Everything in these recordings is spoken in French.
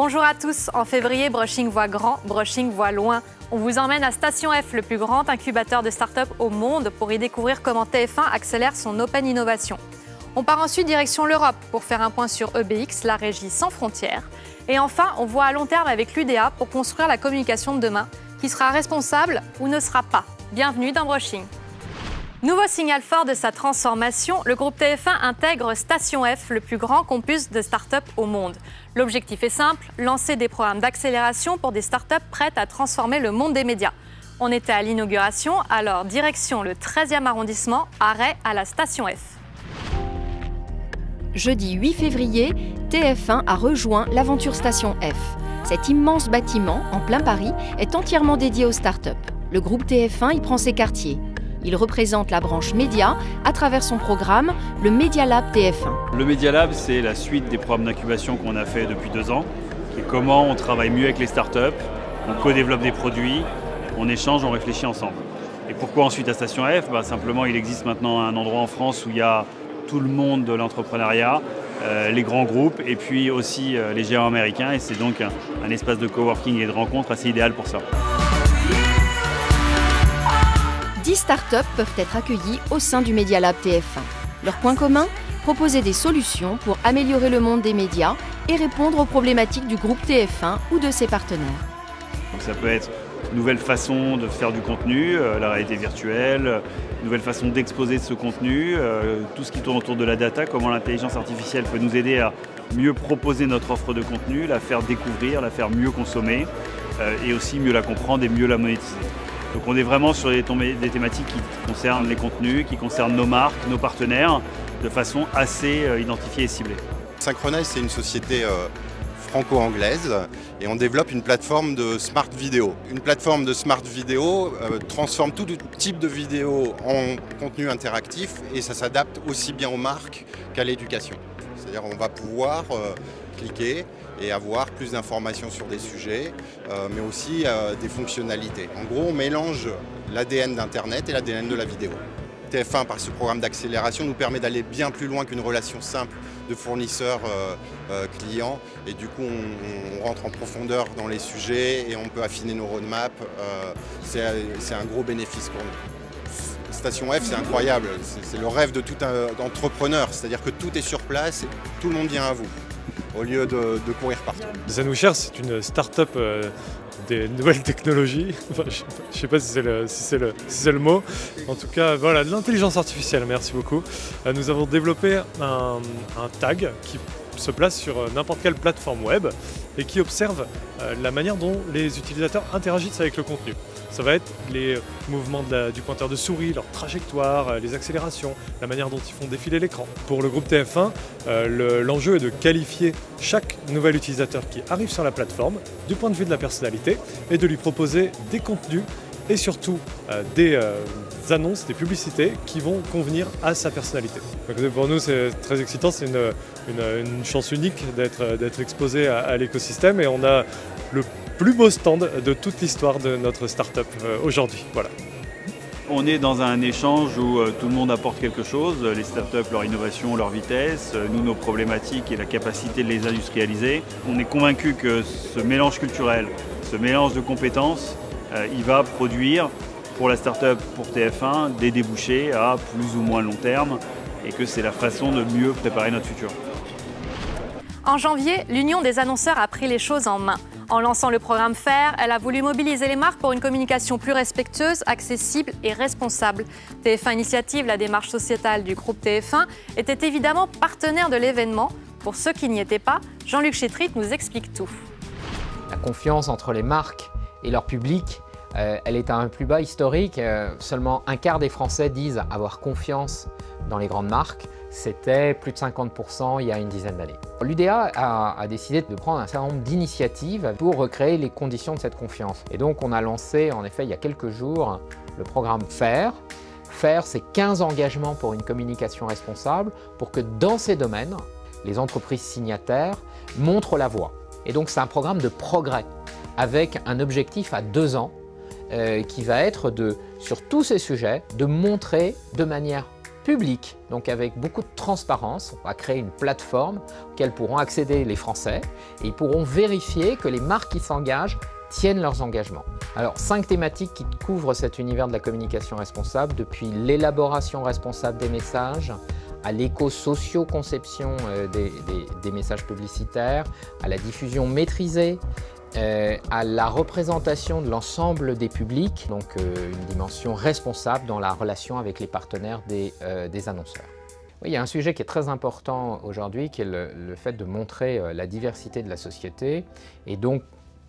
Bonjour à tous, en février, Brushing voit grand, Brushing voit loin. On vous emmène à Station F, le plus grand incubateur de start-up au monde, pour y découvrir comment TF1 accélère son Open Innovation. On part ensuite direction l'Europe pour faire un point sur EBX, la régie sans frontières. Et enfin, on voit à long terme avec l'UDA pour construire la communication de demain, qui sera responsable ou ne sera pas. Bienvenue dans Brushing. Nouveau signal fort de sa transformation, le groupe TF1 intègre Station F, le plus grand campus de start-up au monde. L'objectif est simple, lancer des programmes d'accélération pour des start-up prêtes à transformer le monde des médias. On était à l'inauguration, alors direction le 13e arrondissement, arrêt à la Station F. Jeudi 8 février, TF1 a rejoint l'aventure Station F. Cet immense bâtiment, en plein Paris, est entièrement dédié aux start-up. Le groupe TF1 y prend ses quartiers. Il représente la branche média à travers son programme, le Media Lab TF1. Le Media Lab, c'est la suite des programmes d'incubation qu'on a fait depuis 2 ans, qui est comment on travaille mieux avec les startups, on co-développe des produits, on échange, on réfléchit ensemble. Et pourquoi ensuite à Station F ? Simplement, il existe maintenant un endroit en France où il y a tout le monde de l'entrepreneuriat, les grands groupes et puis aussi les géants américains. Et c'est donc un espace de coworking et de rencontre assez idéal pour ça. 10 startups peuvent être accueillies au sein du Media Lab TF1. Leur point commun ? Proposer des solutions pour améliorer le monde des médias et répondre aux problématiques du groupe TF1 ou de ses partenaires. Donc ça peut être une nouvelle façon de faire du contenu, la réalité virtuelle, une nouvelle façon d'exposer ce contenu, tout ce qui tourne autour de la data, comment l'intelligence artificielle peut nous aider à mieux proposer notre offre de contenu, la faire découvrir, la faire mieux consommer et aussi mieux la comprendre et mieux la monétiser. Donc on est vraiment sur des thématiques qui concernent les contenus, qui concernent nos marques, nos partenaires, de façon assez identifiée et ciblée. Synchronize, c'est une société franco-anglaise et on développe une plateforme de smart vidéo. Une plateforme de smart vidéo transforme tout type de vidéo en contenu interactif et ça s'adapte aussi bien aux marques qu'à l'éducation. C'est-à-dire on va pouvoir cliquer et avoir plus d'informations sur des sujets, mais aussi des fonctionnalités. En gros, on mélange l'ADN d'Internet et l'ADN de la vidéo. TF1, par ce programme d'accélération, nous permet d'aller bien plus loin qu'une relation simple de fournisseur-client. Et du coup, on rentre en profondeur dans les sujets et on peut affiner nos roadmaps. C'est un gros bénéfice pour nous. Station F, c'est incroyable. C'est le rêve de tout entrepreneur. C'est-à-dire que tout est sur place et tout le monde vient à vous, au lieu de courir partout. Zanouchère, c'est une start-up des nouvelles technologies. Enfin, je ne sais pas si c'est le mot. En tout cas, voilà, de l'intelligence artificielle, merci beaucoup. Nous avons développé un tag qui se place sur n'importe quelle plateforme web et qui observe la manière dont les utilisateurs interagissent avec le contenu. Ça va être les mouvements du pointeur de souris, leur trajectoire, les accélérations, la manière dont ils font défiler l'écran. Pour le groupe TF1, l'enjeu est de qualifier chaque nouvel utilisateur qui arrive sur la plateforme du point de vue de la personnalité et de lui proposer des contenus et surtout des annonces, des publicités qui vont convenir à sa personnalité. Donc pour nous, c'est très excitant, c'est une chance unique d'être exposé à l'écosystème et on a le plus beau stand de toute l'histoire de notre start-up aujourd'hui. Voilà. On est dans un échange où tout le monde apporte quelque chose, les startups, leur innovation, leur vitesse, nous, nos problématiques et la capacité de les industrialiser. On est convaincu que ce mélange culturel, ce mélange de compétences, il va produire pour la start-up, pour TF1, des débouchés à plus ou moins long terme et que c'est la façon de mieux préparer notre futur. En janvier, l'Union des annonceurs a pris les choses en main. En lançant le programme FAIR, elle a voulu mobiliser les marques pour une communication plus respectueuse, accessible et responsable. TF1 Initiative, la démarche sociétale du groupe TF1, était évidemment partenaire de l'événement. Pour ceux qui n'y étaient pas, Jean-Luc Chétrit nous explique tout. La confiance entre les marques et leur public, elle est à un plus bas historique. Seulement un quart des Français disent avoir confiance dans les grandes marques. C'était plus de 50% il y a une dizaine d'années. L'UDA a décidé de prendre un certain nombre d'initiatives pour recréer les conditions de cette confiance. Et donc on a lancé en effet il y a quelques jours le programme FAIR. FAIR, c'est 15 engagements pour une communication responsable pour que dans ces domaines, les entreprises signataires montrent la voie. Et donc c'est un programme de progrès avec un objectif à 2 ans qui va être sur tous ces sujets de montrer de manière public, donc avec beaucoup de transparence. On va créer une plateforme auquel pourront accéder les Français et ils pourront vérifier que les marques qui s'engagent tiennent leurs engagements. Alors, 5 thématiques qui couvrent cet univers de la communication responsable, depuis l'élaboration responsable des messages, à l'éco-socio-conception des messages publicitaires, à la diffusion maîtrisée, à la représentation de l'ensemble des publics, donc une dimension responsable dans la relation avec les partenaires des annonceurs. Oui, il y a un sujet qui est très important aujourd'hui, qui est le fait de montrer la diversité de la société et donc,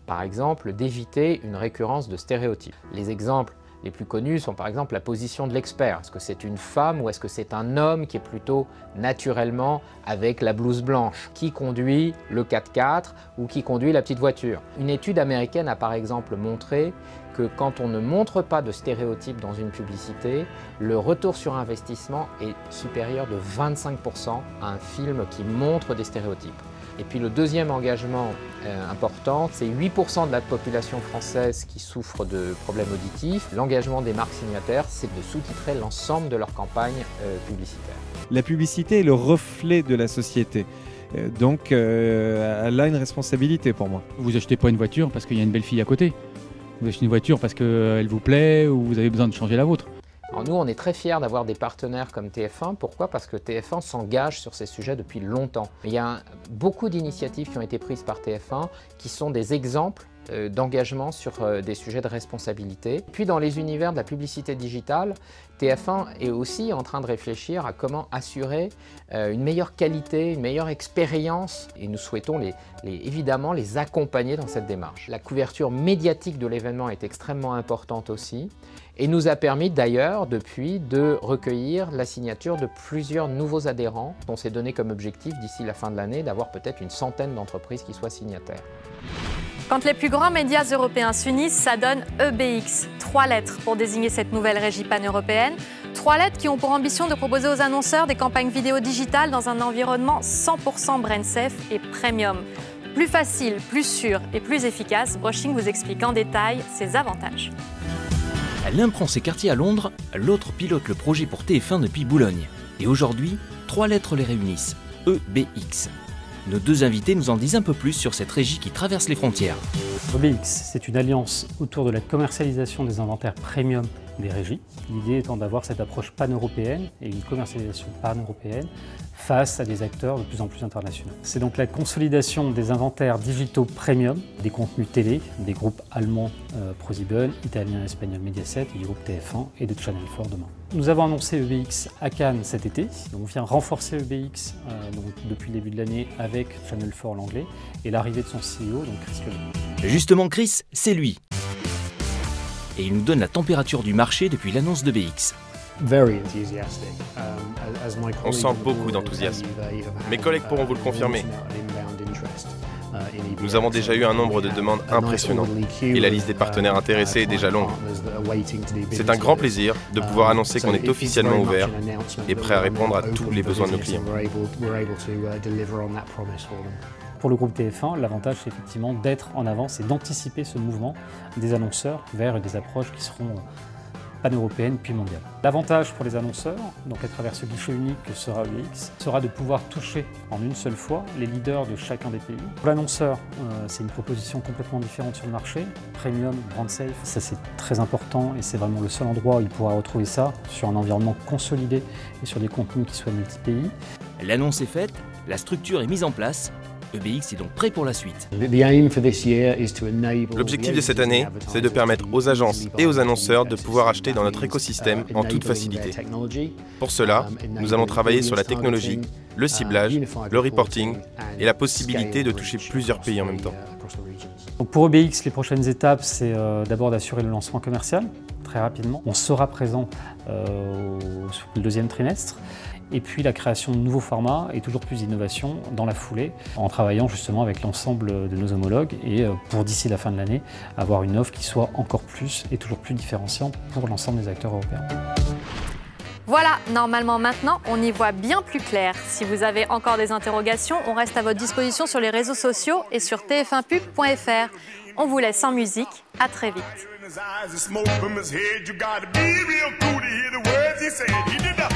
par exemple, d'éviter une récurrence de stéréotypes. Les exemples les plus connus sont par exemple la position de l'expert. Est-ce que c'est une femme ou est-ce que c'est un homme qui est plutôt naturellement avec la blouse blanche, qui conduit le 4x4 ou qui conduit la petite voiture? Une étude américaine a par exemple montré que quand on ne montre pas de stéréotypes dans une publicité, le retour sur investissement est supérieur de 25% à un film qui montre des stéréotypes. Et puis le deuxième engagement important, c'est 8% de la population française qui souffre de problèmes auditifs. L'engagement des marques signataires, c'est de sous-titrer l'ensemble de leur campagne publicitaire. La publicité est le reflet de la société. Donc elle a une responsabilité pour moi. Vous achetez pas une voiture parce qu'il y a une belle fille à côté. Vous achetez une voiture parce qu'elle vous plaît ou vous avez besoin de changer la vôtre. Alors nous, on est très fiers d'avoir des partenaires comme TF1. Pourquoi? Parce que TF1 s'engage sur ces sujets depuis longtemps. Il y a beaucoup d'initiatives qui ont été prises par TF1 qui sont des exemples d'engagement sur des sujets de responsabilité. Puis dans les univers de la publicité digitale, TF1 est aussi en train de réfléchir à comment assurer une meilleure qualité, une meilleure expérience et nous souhaitons évidemment les accompagner dans cette démarche. La couverture médiatique de l'événement est extrêmement importante aussi et nous a permis d'ailleurs depuis de recueillir la signature de plusieurs nouveaux adhérents. On s'est donné comme objectif d'ici la fin de l'année d'avoir peut-être une centaine d'entreprises qui soient signataires. Quand les plus grands médias européens s'unissent, ça donne EBX. 3 lettres pour désigner cette nouvelle régie pan-européenne. 3 lettres qui ont pour ambition de proposer aux annonceurs des campagnes vidéo digitales dans un environnement 100% brand safe et premium. Plus facile, plus sûr et plus efficace, Brushing vous explique en détail ses avantages. L'un prend ses quartiers à Londres, l'autre pilote le projet pour TF1 depuis Boulogne. Et aujourd'hui, 3 lettres les réunissent, EBX. Nos 2 invités nous en disent un peu plus sur cette régie qui traverse les frontières. EBX, c'est une alliance autour de la commercialisation des inventaires premium des régies. L'idée étant d'avoir cette approche pan-européenne et une commercialisation pan-européenne face à des acteurs de plus en plus internationaux. C'est donc la consolidation des inventaires digitaux premium, des contenus télé, des groupes allemands ProSieben, italien et espagnol Mediaset et du groupe TF1 et de Channel 4 demain. Nous avons annoncé EBX à Cannes cet été. On vient renforcer EBX depuis le début de l'année avec Channel 4 l'anglais et l'arrivée de son CEO, donc Chris Kelly. Justement, Chris, c'est lui. Et il nous donne la température du marché depuis l'annonce d'EBX. On sent beaucoup d'enthousiasme. Mes collègues pourront vous le confirmer. Nous avons déjà eu un nombre de demandes impressionnant et la liste des partenaires intéressés est déjà longue. C'est un grand plaisir de pouvoir annoncer qu'on est officiellement ouvert et prêt à répondre à tous les besoins de nos clients. Pour le groupe TF1, l'avantage c'est effectivement d'être en avance et d'anticiper ce mouvement des annonceurs vers des approches qui seront pan-européenne puis mondiale. L'avantage pour les annonceurs, donc à travers ce guichet unique que sera EBX, sera de pouvoir toucher en une seule fois les leaders de chacun des pays. Pour l'annonceur, c'est une proposition complètement différente sur le marché, premium, brand safe, ça c'est très important et c'est vraiment le seul endroit où il pourra retrouver ça sur un environnement consolidé et sur des contenus qui soient multi-pays. L'annonce est faite, la structure est mise en place. EBX est donc prêt pour la suite. L'objectif de cette année, c'est de permettre aux agences et aux annonceurs de pouvoir acheter dans notre écosystème en toute facilité. Pour cela, nous allons travailler sur la technologie, le ciblage, le reporting et la possibilité de toucher plusieurs pays en même temps. Donc pour EBX, les prochaines étapes, c'est d'abord d'assurer le lancement commercial, très rapidement. On sera présent sur le 2e trimestre. Et puis la création de nouveaux formats et toujours plus d'innovation dans la foulée, en travaillant justement avec l'ensemble de nos homologues et pour d'ici la fin de l'année, avoir une offre qui soit encore plus et toujours plus différenciante pour l'ensemble des acteurs européens. Voilà, normalement maintenant, on y voit bien plus clair. Si vous avez encore des interrogations, on reste à votre disposition sur les réseaux sociaux et sur tf1pub.fr. On vous laisse en musique, à très vite. said he did that.